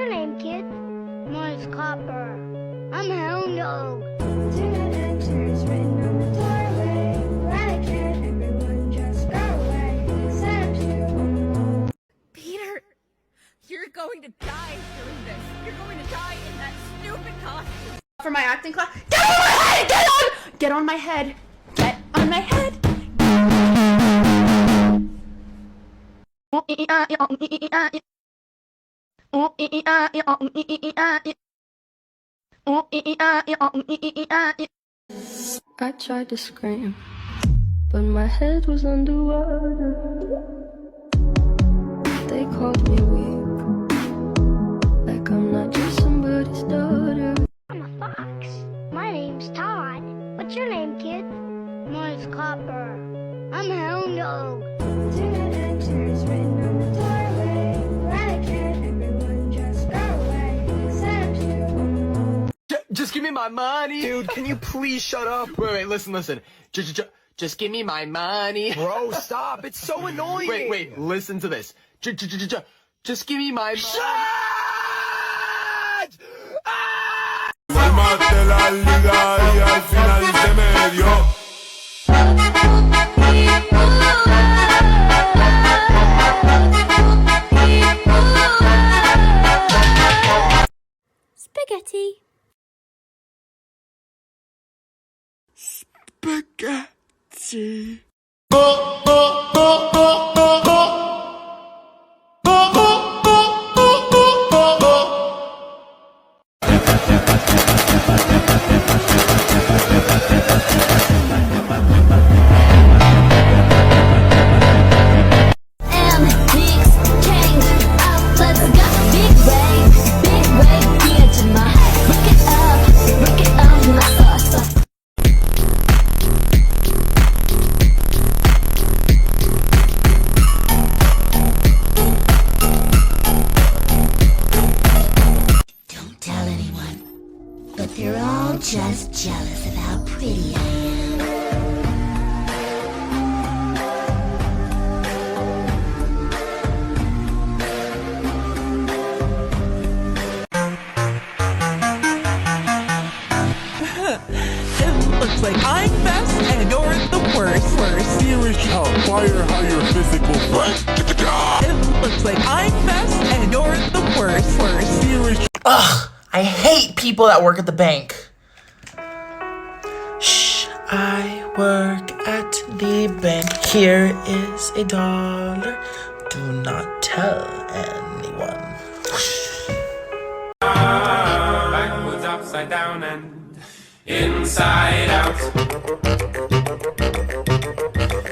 your name, kid? Mine's Copper. I'm Hound Dog. Two adventures written on the doorway. Glad I can't, everyone just go away. Except you. Peter, you're going to die doing this. You're going to die in that stupid costume. For my acting class. Get on my head! Get on my head! Get on my head! I tried to scream, but my head was underwater. They called me weak, like I'm not just somebody's daughter. I'm a fox. My name's Todd. What's your name, kid? Mine's Copper. I'm Hound Dog. Two adventures written on the doorway. Glad I can't, everyone just go away. Except you. Just give me my money. Dude, can you please shut up? Wait, listen. Just give me my money. Bro, stop. It's so annoying. Wait, listen to this. Just give me my money. Shut! Formaste la liga y al final se me dio. Spaghetti. Spaghetti. They're all just jealous of how pretty I am. It looks like I'm best and you're the worst. Here is fire how your physical It looks like I'm best and you're the worst. Here is Ugh, I hate people that work at the bank. Shh, I work at the bank. Here is $1. Do not tell anyone. Backwards, upside down, and inside out.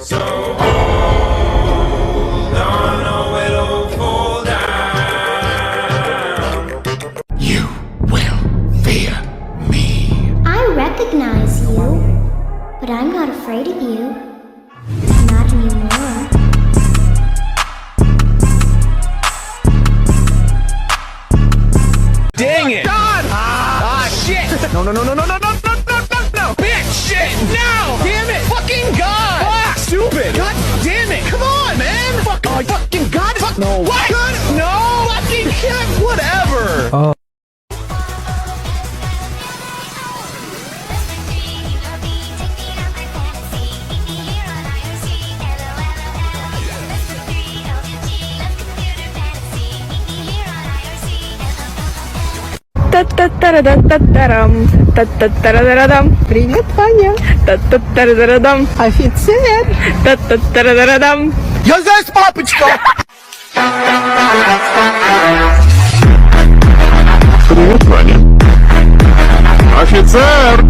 So hold on, or it'll fall down. You will fear me. I recognize you, but I'm not afraid of you. Not anymore. Dang it! God! Ah, shit! No! Bitch! Shit! No! Damn it! Fucking God! Fuck! Stupid! God damn it! Come on, man! Fuck! Oh, fucking God! Fuck! No! What? God! No! Fucking shit! Whatever! Oh. Привет, Ваня. Офицер. Я здесь, папочка! Привет, Ваня. Офицер!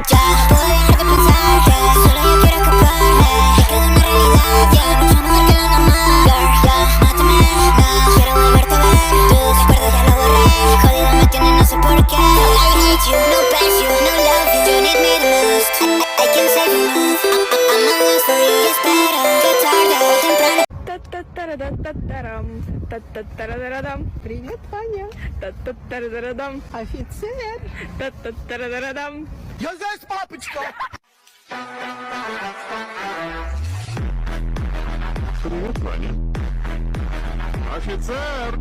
Ya voy a empezar, solo yo quiero Та-та-та-та-та-рам, та-та-та-ра-ра-дам. Привет, Ваня. Та-та-та-ра-ра-дам. Офицер. Та-та-та-ра-ра-дам. Я здесь, папочка! Привет, Ваня. Офицер!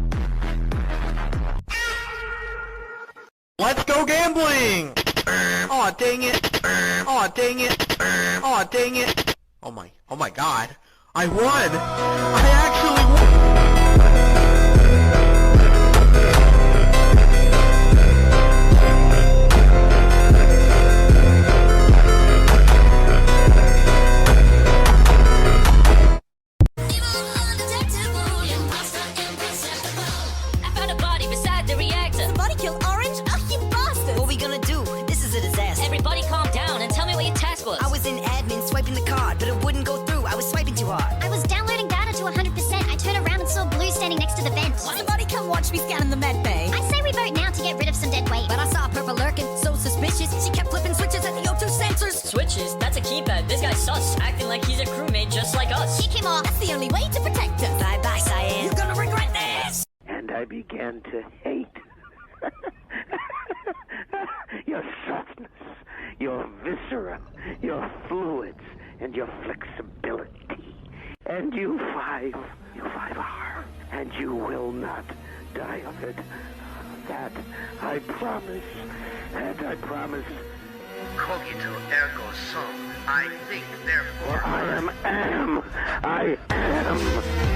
Let's go gambling! Aw, dang it! Aw, dang it! Aw, dang it! Oh my god. I won! I actually won! I found a body beside the reactor. Somebody killed Orange? Oh, you bastard! What we gonna do? This is a disaster. Everybody calm down and tell me what your task was. I was in admin swiping the card, but it wouldn't go through. I was swiping too hard. I was downloading data to 100%. I turned around and saw Blue standing next to the vent. Somebody come watch me scan in the med bay. I say we vote now to get rid of some dead weight. But I saw Purple lurking, so suspicious. She kept flipping switches at the O2 sensors. Switches? That's a keypad. This guy's sus, acting like he's a crewmate just like us. Kick him off. That's the only way to protect us. Bye bye, Cyan. You're gonna regret this. And I began to hate your softness, your viscera, your fluids, and your flexibility. And you five are, and you will not die of it. That I promise, and I promise. Cogito ergo sum. I think, therefore I am.